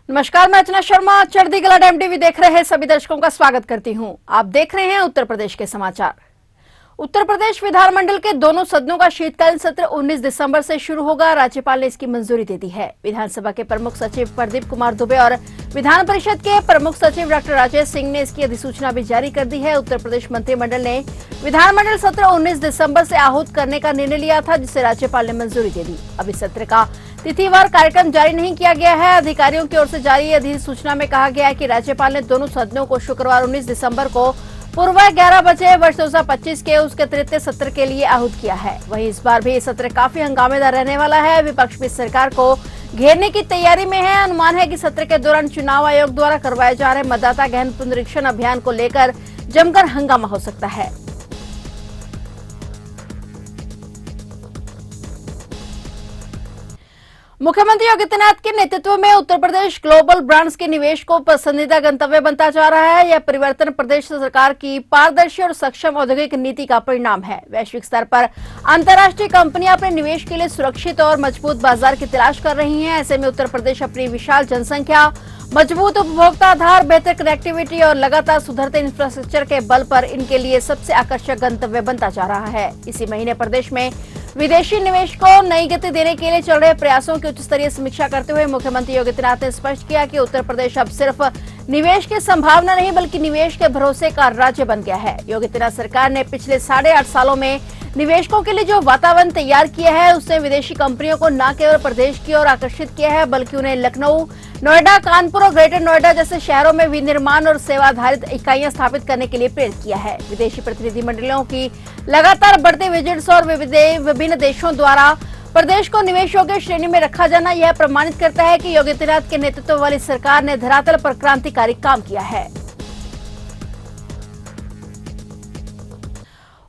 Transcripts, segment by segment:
नमस्कार, मैं अर्चना शर्मा चढ़ती कला टाइम टीवी देख रहे सभी दर्शकों का स्वागत करती हूं। आप देख रहे हैं उत्तर प्रदेश के समाचार। उत्तर प्रदेश विधानमंडल के दोनों सदनों का शीतकालीन सत्र 19 दिसंबर से शुरू होगा। राज्यपाल ने इसकी मंजूरी दे दी है। विधानसभा के प्रमुख सचिव प्रदीप कुमार दुबे और विधान परिषद के प्रमुख सचिव डॉक्टर राजेश सिंह ने इसकी अधिसूचना भी जारी कर दी है। उत्तर प्रदेश मंत्रिमंडल ने विधानमंडल सत्र 19 दिसंबर से आहूत करने का निर्णय लिया था, जिसे राज्यपाल ने मंजूरी दे दी। अब इस सत्र का तिथिवार कार्यक्रम जारी नहीं किया गया है। अधिकारियों की ओर से जारी अधिसूचना में कहा गया है कि राज्यपाल ने दोनों सदनों को शुक्रवार 19 दिसंबर को पूर्व 11 बजे वर्ष 2025 के उसके तृतीय सत्र के लिए आहूत किया है। वहीं इस बार भी ये सत्र काफी हंगामेदार रहने वाला है। विपक्ष भी सरकार को घेरने की तैयारी में है। अनुमान है कि सत्र के दौरान चुनाव आयोग द्वारा करवाए जा रहे मतदाता गहन पुनरीक्षण अभियान को लेकर जमकर हंगामा हो सकता है। मुख्यमंत्री योगी आदित्यनाथ के नेतृत्व में उत्तर प्रदेश ग्लोबल ब्रांड्स के निवेश को पसंदीदा गंतव्य बनता जा रहा है। यह परिवर्तन प्रदेश सरकार की पारदर्शी और सक्षम औद्योगिक नीति का परिणाम है। वैश्विक स्तर पर अंतर्राष्ट्रीय कंपनियां अपने निवेश के लिए सुरक्षित और मजबूत बाजार की तलाश कर रही हैं। ऐसे में उत्तर प्रदेश अपनी विशाल जनसंख्या, मजबूत उपभोक्ता आधार, बेहतर कनेक्टिविटी और लगातार सुधरते इंफ्रास्ट्रक्चर के बल पर इनके लिए सबसे आकर्षक गंतव्य बनता जा रहा है। इसी महीने प्रदेश में विदेशी निवेश को नई गति देने के लिए चल रहे प्रयासों की उच्च स्तरीय समीक्षा करते हुए मुख्यमंत्री योगी आदित्यनाथ ने स्पष्ट किया कि उत्तर प्रदेश अब सिर्फ निवेश की संभावना नहीं बल्कि निवेश के भरोसे का राज्य बन गया है। योगी आदित्यनाथ सरकार ने पिछले 8.5 सालों में निवेशकों के लिए जो वातावरण तैयार किया है, उसने विदेशी कंपनियों को न केवल प्रदेश की ओर आकर्षित किया है बल्कि उन्हें लखनऊ, नोएडा, कानपुर और ग्रेटर नोएडा जैसे शहरों में विनिर्माण और सेवा आधारित इकाइयां स्थापित करने के लिए प्रेरित किया है। विदेशी प्रतिनिधिमंडलों की लगातार बढ़ते विजिट्स और विभिन्न देशों द्वारा प्रदेश को निवेश योग्य श्रेणी में रखा जाना यह प्रमाणित करता है कि योगी आदित्यनाथ के नेतृत्व वाली सरकार ने धरातल पर क्रांतिकारी काम किया है।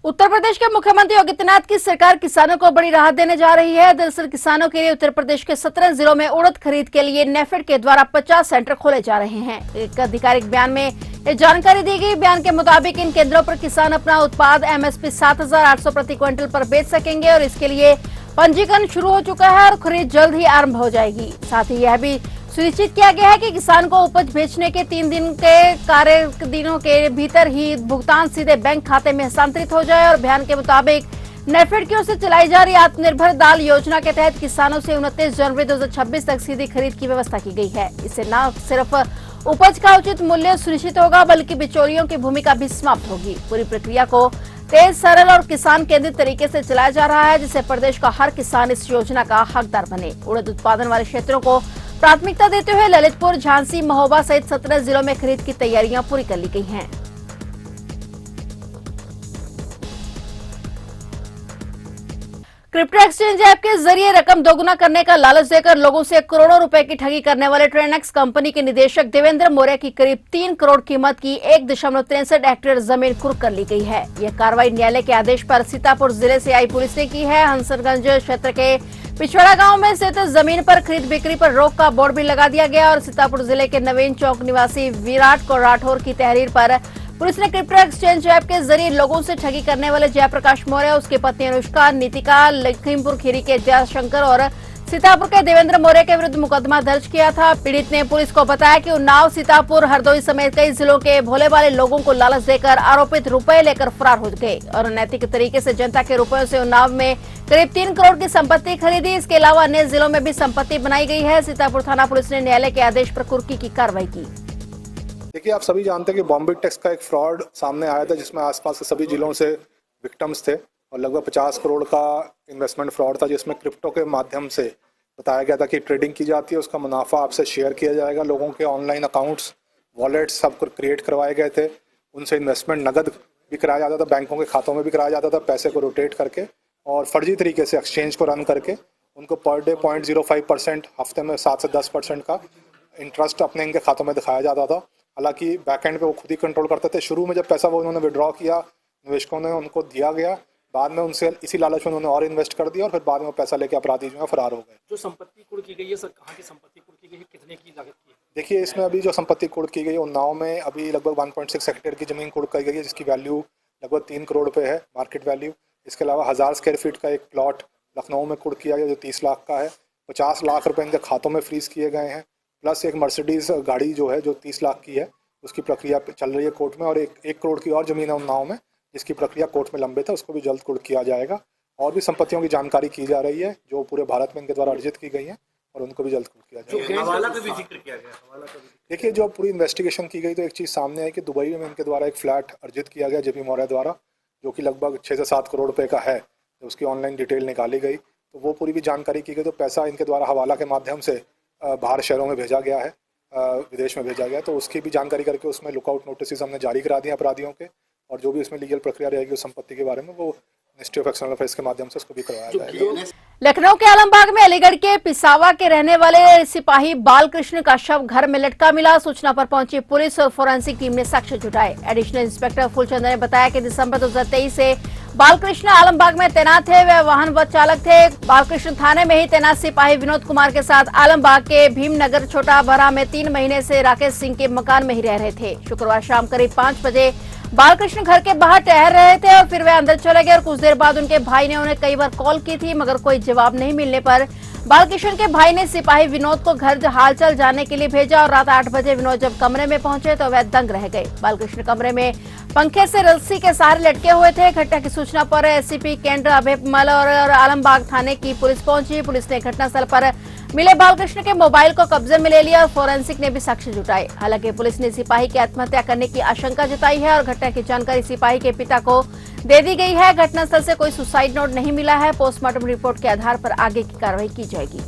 उत्तर प्रदेश के मुख्यमंत्री योगी आदित्यनाथ की सरकार किसानों को बड़ी राहत देने जा रही है। दरअसल किसानों के लिए उत्तर प्रदेश के 17 जिलों में उड़द खरीद के लिए नेफेड के द्वारा 50 सेंटर खोले जा रहे हैं। एक आधिकारिक बयान में ये जानकारी दी गई। बयान के मुताबिक इन केंद्रों पर किसान अपना उत्पाद एमएसपी 7,800 प्रति क्विंटल पर बेच सकेंगे और इसके लिए पंजीकरण शुरू हो चुका है और खरीद जल्द ही आरंभ हो जाएगी। साथ ही यह भी सुनिश्चित किया गया है कि किसान को उपज बेचने के 3 दिन के कार्य दिनों के भीतर ही भुगतान सीधे बैंक खाते में हस्तांतरित हो जाए। और बयान के मुताबिक नेफेड की ओर से चलाई जा रही आत्मनिर्भर दाल योजना के तहत किसानों से 29 जनवरी 2026 तक सीधी खरीद की व्यवस्था की गई है। इससे न सिर्फ उपज का उचित मूल्य सुनिश्चित होगा बल्कि बिचौलियों की भूमिका भी समाप्त होगी। पूरी प्रक्रिया को तेज, सरल और किसान केंद्रित तरीके से चलाया जा रहा है, जिससे प्रदेश का हर किसान इस योजना का हकदार बने। उड़द उत्पादन वाले क्षेत्रों को प्राथमिकता देते हुए ललितपुर, झांसी, महोबा सहित 17 जिलों में खरीद की तैयारियां पूरी कर ली गई हैं। क्रिप्टो एक्सचेंज ऐप के जरिए रकम दोगुना करने का लालच देकर लोगों से करोड़ों रुपए की ठगी करने वाले ट्रेनएक्स कंपनी के निदेशक देवेंद्र मौर्य की करीब 3 करोड़ कीमत की 1.63 हेक्टेयर जमीन कुर्क कर ली गई है। यह कार्रवाई न्यायालय के आदेश पर सीतापुर जिले से आई पुलिस ने की है। हंसरगंज क्षेत्र के पिछवाड़ा गांव में स्थित जमीन पर खरीद बिक्री पर रोक का बोर्ड भी लगा दिया गया और सीतापुर जिले के नवीन चौक निवासी विराट को राठौर की तहरीर पर पुलिस ने क्रिप्टो एक्सचेंज ऐप के जरिए लोगों से ठगी करने वाले जयप्रकाश मौर्य, उसकी पत्नी अनुष्का, नीतिका, लखीमपुर खीरी के जयशंकर और सीतापुर के देवेंद्र मौर्य के विरुद्ध मुकदमा दर्ज किया था। पीड़ित ने पुलिस को बताया कि उन्नाव, सीतापुर, हरदोई समेत कई जिलों के भोले वाले लोगों को लालच देकर आरोपित रुपए लेकर फरार हो गए और अनैतिक तरीके से जनता के रुपयों से उन्नाव में करीब 3 करोड़ की संपत्ति खरीदी। इसके अलावा अन्य जिलों में भी संपत्ति बनाई गई है। सीतापुर थाना पुलिस ने न्यायालय के आदेश पर कुर्की की कार्रवाई की। देखिए, आप सभी जानते हैं कि बॉम्बे टैक्स का एक फ्रॉड सामने आया था, जिसमें आसपास के सभी जिलों से विक्टिम्स थे और लगभग 50 करोड़ का इन्वेस्टमेंट फ्रॉड था, जिसमें क्रिप्टो के माध्यम से बताया गया था कि ट्रेडिंग की जाती है, उसका मुनाफा आपसे शेयर किया जाएगा। लोगों के ऑनलाइन अकाउंट्स, वॉलेट्स सब क्रिएट करवाए गए थे। उनसे इन्वेस्टमेंट नगद भी कराया जाता था, बैंकों के खातों में भी कराया जाता था, पैसे को रोटेट करके और फर्जी तरीके से एक्सचेंज को रन करके उनको पर डे 0.05%, हफ्ते में 7 से 10% का इंटरेस्ट अपने इनके खातों में दिखाया जाता था। हालांकि बैकएंड पे वो खुद ही कंट्रोल करते थे। शुरू में जब पैसा वो उन्होंने विड्रॉ किया, निवेशकों ने उनको दिया गया, बाद में उनसे इसी लालच में उन्होंने और इन्वेस्ट कर दिया और फिर बाद में पैसा लेके अपराधी जो है फरार हो गए। जो संपत्ति कुर्क की गई है सर, कहाँ की संपत्ति कुर्क की गई है, कितने की लागत की है? देखिए, इसमें अभी जो संपत्ति कुर्क की गई है उन्नाव में अभी लगभग 1.6 हेक्टेयर की जमीन कुर्क की गई है, जिसकी वैल्यू लगभग 3 करोड़ रुपए है, मार्केट वैल्यू। इसके अलावा 1000 स्क्वायर फीट का एक प्लॉट लखनऊ में कुर्क किया गया जो 30 लाख का है। 50 लाख रुपए इनके खातों में फ्रीज किए गए हैं। प्लस एक मर्सिडीज गाड़ी जो है जो 30 लाख की है, उसकी प्रक्रिया चल रही है कोर्ट में, और एक करोड़ की और ज़मीन है उन्नाव में जिसकी प्रक्रिया कोर्ट में लंबित है, उसको भी जल्द कुर्क किया जाएगा। और भी संपत्तियों की जानकारी की जा रही है जो पूरे भारत में इनके द्वारा अर्जित की गई है, और उनको भी जल्द कुर्क किया जाएगा। हवाला का भी जिक्र किया गया। देखिए, जो पूरी इन्वेस्टिगेशन की गई तो एक चीज़ सामने आई कि दुबई में इनके द्वारा एक फ्लैट अर्जित किया गया जेपी मौर्य द्वारा, जो कि लगभग 6 से 7 करोड़ रुपए का है। तो उसकी ऑनलाइन डिटेल निकाली गई तो वो पूरी भी जानकारी की गई। तो पैसा इनके द्वारा हवाला के माध्यम से बाहर शहरों में भेजा गया है, विदेश में भेजा गया, तो उसकी भी जानकारी करके उसमें लुकआउट नोटिस हमने जारी करा दिए अपराधियों के, और जो भी इसमें लीगल प्रक्रिया रहेगी उस संपत्ति के बारे में वो मिनिस्ट्री ऑफ एक्सटर्नल अफेयर्स के माध्यम से उसको भी करवाया जाएगा। लखनऊ के आलमबाग में अलीगढ़ के पिसावा के रहने वाले सिपाही बालकृष्ण का शव घर में लटका मिला। सूचना पर पहुंची पुलिस और फोरेंसिक टीम ने साक्ष्य जुटाए। एडिशनल इंस्पेक्टर फूलचंद ने बताया कि दिसंबर 2023 से बालकृष्ण आलमबाग में तैनात थे। वे वाहन व चालक थे। बालकृष्ण थाने में ही तैनात सिपाही विनोद कुमार के साथ आलमबाग के भीमनगर छोटा बरा में 3 महीने से राकेश सिंह के मकान में ही रह रहे थे। शुक्रवार शाम करीब 5 बजे बालकृष्ण घर के बाहर टहल रहे थे और फिर वे अंदर चले गए और कुछ देर बाद उनके भाई ने उन्हें कई बार कॉल की थी, मगर कोई जवाब नहीं मिलने पर बालकृष्ण के भाई ने सिपाही विनोद को घर हालचाल जानने के लिए भेजा और रात 8 बजे विनोद जब कमरे में पहुंचे तो वह दंग रह गए। बालकृष्ण कमरे में पंखे से रस्सी के सहारे लटके हुए थे। घटना की सूचना पर एससीपी केंद्र अभयमल और आलमबाग थाने की पुलिस पहुंची। पुलिस ने घटनास्थल पर मिले बालकृष्ण के मोबाइल को कब्जे में ले लिया और फोरेंसिक ने भी साक्ष्य जुटाए। हालांकि पुलिस ने सिपाही की आत्महत्या करने की आशंका जताई है और घटना की जानकारी सिपाही के पिता को दे दी गई है। घटनास्थल से कोई सुसाइड नोट नहीं मिला है। पोस्टमार्टम रिपोर्ट के आधार पर आगे की कार्रवाई की जाएगी।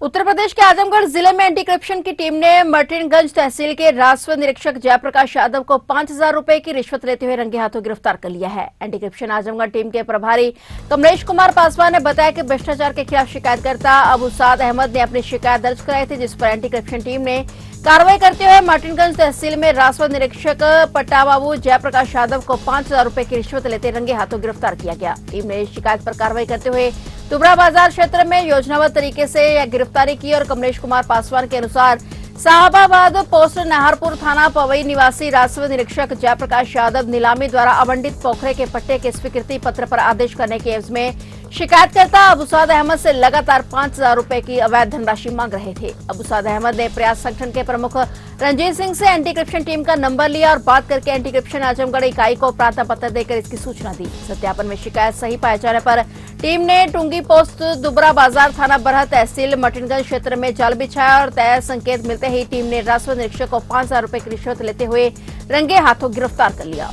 उत्तर प्रदेश के आजमगढ़ जिले में एंटी करप्शन की टीम ने मर्टिनगंज तहसील के राजस्व निरीक्षक जयप्रकाश यादव को 5,000 रुपए की रिश्वत लेते हुए रंगे हाथों गिरफ्तार कर लिया है। एंटी करप्शन आजमगढ़ टीम के प्रभारी कमलेश कुमार पासवान ने बताया कि भ्रष्टाचार के खिलाफ शिकायतकर्ता अबूसाद अहमद ने अपनी शिकायत दर्ज कराई थी, जिस पर एंटी करप्शन टीम ने कार्रवाई करते हुए मर्टिनगंज तहसील में राजस्व निरीक्षक पट्टाबाबू जयप्रकाश यादव को 5,000 रुपए की रिश्वत लेते रंगे हाथों गिरफ्तार किया गया। टीम ने शिकायत पर कार्रवाई करते हुए तुबरा बाजार क्षेत्र में योजनाबद्ध तरीके से यह गिरफ्तारी की और कमलेश कुमार पासवान के अनुसार साहबाबाद पोस्ट नाहरपुर थाना पवई निवासी राजस्व निरीक्षक जयप्रकाश यादव नीलामी द्वारा आवंटित पोखरे के पट्टे के स्वीकृति पत्र पर आदेश करने के एवज में शिकायतकर्ता अबूसाद अहमद से लगातार 5,000 रुपए की अवैध धनराशि मांग रहे थे। अबूसाद अहमद ने प्रयास संगठन के प्रमुख रंजीत सिंह से एंटी करप्शन टीम का नंबर लिया और बात करके एंटी करप्शन आजमगढ़ इकाई को प्रार्थना पत्र देकर इसकी सूचना दी। सत्यापन में शिकायत सही पाए जाने पर टीम ने टुंगी पोस्ट दुबरा बाजार थाना बरहा तहसील मर्टिनगंज क्षेत्र में जाल बिछाया और तय संकेत मिलते ही टीम ने राजस्व निरीक्षक को 5,000 रुपए की रिश्वत लेते हुए रंगे हाथों गिरफ्तार कर लिया।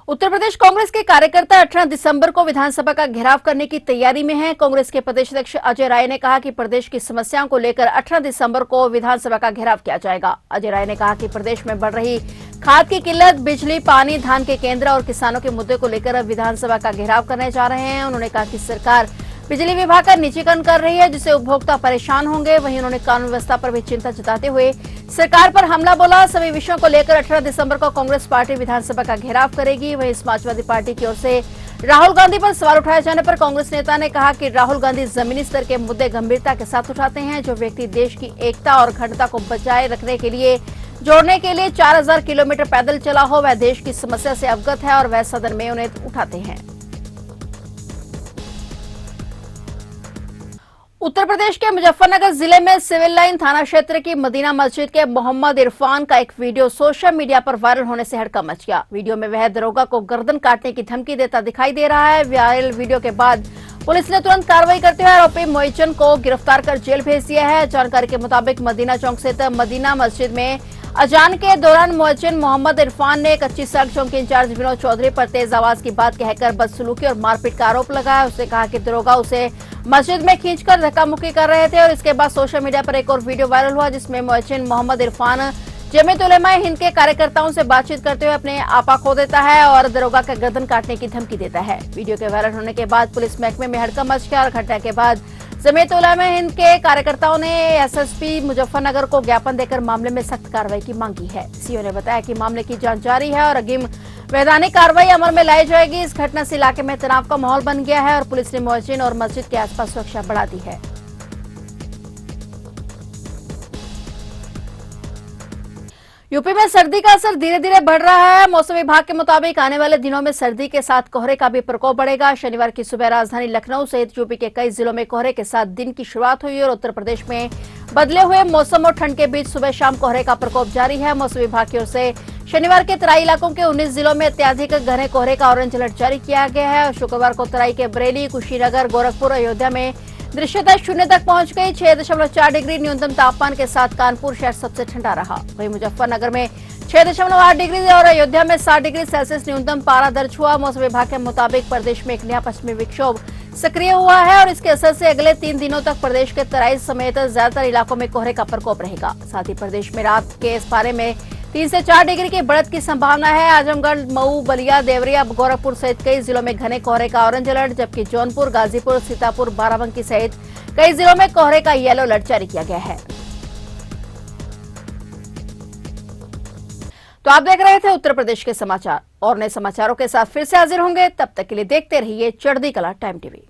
उत्तर प्रदेश कांग्रेस के कार्यकर्ता 18 दिसंबर को विधानसभा का घेराव करने की तैयारी में हैं। कांग्रेस के प्रदेश अध्यक्ष अजय राय ने कहा कि प्रदेश की समस्याओं को लेकर 18 दिसंबर को विधानसभा का घेराव किया जाएगा। अजय राय ने कहा कि प्रदेश में बढ़ रही खाद की किल्लत, बिजली, पानी, धान के केंद्र और किसानों के मुद्दे को लेकर विधानसभा का घेराव करने जा रहे हैं। उन्होंने कहा कि सरकार बिजली विभाग का निजीकरण कर रही है, जिससे उपभोक्ता परेशान होंगे। वहीं उन्होंने कानून व्यवस्था पर भी चिंता जताते हुए सरकार पर हमला बोला। सभी विषयों को लेकर 18 दिसंबर को कांग्रेस पार्टी विधानसभा का घेराव करेगी। वहीं समाजवादी पार्टी की ओर से राहुल गांधी पर सवाल उठाए जाने पर कांग्रेस नेता ने कहा कि राहुल गांधी जमीनी स्तर के मुद्दे गंभीरता के साथ उठाते हैं। जो व्यक्ति देश की एकता और अखंडता को बचाए रखने के लिए जोड़ने के लिए 4,000 किलोमीटर पैदल चला हो, वह देश की समस्या से अवगत है और वह सदन में उन्हें उठाते हैं। उत्तर प्रदेश के मुजफ्फरनगर जिले में सिविल लाइन थाना क्षेत्र की मदीना मस्जिद के मोहम्मद इरफान का एक वीडियो सोशल मीडिया पर वायरल होने से हड़कंप मच गया। वीडियो में वह दरोगा को गर्दन काटने की धमकी देता दिखाई दे रहा है। वायरल वीडियो के बाद पुलिस ने तुरंत कार्रवाई करते हुए आरोपी मोइचन को गिरफ्तार कर जेल भेज दिया है। जानकारी के मुताबिक मदीना चौक स्थित मदीना मस्जिद में अजान के दौरान मुअज्जिन मोहम्मद इरफान ने कच्ची सड़क चौक के इंचार्ज विनोद चौधरी पर तेज आवाज की बात कहकर बदसलूकी और मारपीट का आरोप लगाया। उसने कहा कि दरोगा उसे मस्जिद में खींचकर धक्का मुक्की कर रहे थे और इसके बाद सोशल मीडिया पर एक और वीडियो वायरल हुआ, जिसमें मुअज्जिन मोहम्मद इरफान जमीयत उलेमा हिंद के कार्यकर्ताओं से बातचीत करते हुए अपने आपा खो देता है और दरोगा का गर्दन काटने की धमकी देता है। वीडियो के वायरल होने के बाद पुलिस महकमे में हड़कंप मच गया और घटना के बाद जमीयत उलेमा हिंद के कार्यकर्ताओं ने एसएसपी मुजफ्फरनगर को ज्ञापन देकर मामले में सख्त कार्रवाई की मांग की है। सीओ ने बताया कि मामले की जांच जारी है और अग्रिम वैधानिक कार्रवाई अमल में लाई जाएगी। इस घटना से इलाके में तनाव का माहौल बन गया है और पुलिस ने मुअज्जिन और मस्जिद के आसपास सुरक्षा बढ़ा दी है। यूपी में सर्दी का असर धीरे धीरे बढ़ रहा है। मौसम विभाग के मुताबिक आने वाले दिनों में सर्दी के साथ कोहरे का भी प्रकोप बढ़ेगा। शनिवार की सुबह राजधानी लखनऊ सहित यूपी के कई जिलों में कोहरे के साथ दिन की शुरुआत हुई और उत्तर प्रदेश में बदले हुए मौसम और ठंड के बीच सुबह शाम कोहरे का प्रकोप जारी है। मौसम विभाग की ओर से शनिवार के तराई इलाकों के 19 जिलों में अत्यधिक घने कोहरे का ऑरेंज अलर्ट जारी किया गया है। शुक्रवार को तराई के बरेली, कुशीनगर, गोरखपुर, अयोध्या में दृश्यता शून्य तक पहुंच गई। 6.4 डिग्री न्यूनतम तापमान के साथ कानपुर शहर सबसे ठंडा रहा। वहीं मुजफ्फरनगर में 6.8 डिग्री और अयोध्या में 7 डिग्री सेल्सियस न्यूनतम पारा दर्ज हुआ। मौसम विभाग के मुताबिक प्रदेश में एक नया पश्चिमी विक्षोभ सक्रिय हुआ है और इसके असर से अगले 3 दिनों तक प्रदेश के तराई समेत ज्यादातर इलाकों में कोहरे का प्रकोप रहेगा। साथ ही प्रदेश में रात के इस पारे में 3 से 4 डिग्री की बढ़त की संभावना है। आजमगढ़, मऊ, बलिया, देवरिया, गोरखपुर सहित कई जिलों में घने कोहरे का ऑरेंज अलर्ट, जबकि जौनपुर, गाजीपुर, सीतापुर, बाराबंकी सहित कई जिलों में कोहरे का येलो अलर्ट जारी किया गया है। तो आप देख रहे थे उत्तर प्रदेश के समाचार और नए समाचारों के साथ फिर से हाजिर होंगे। तब तक के लिए देखते रहिए चढ़ती कला टाइम टीवी।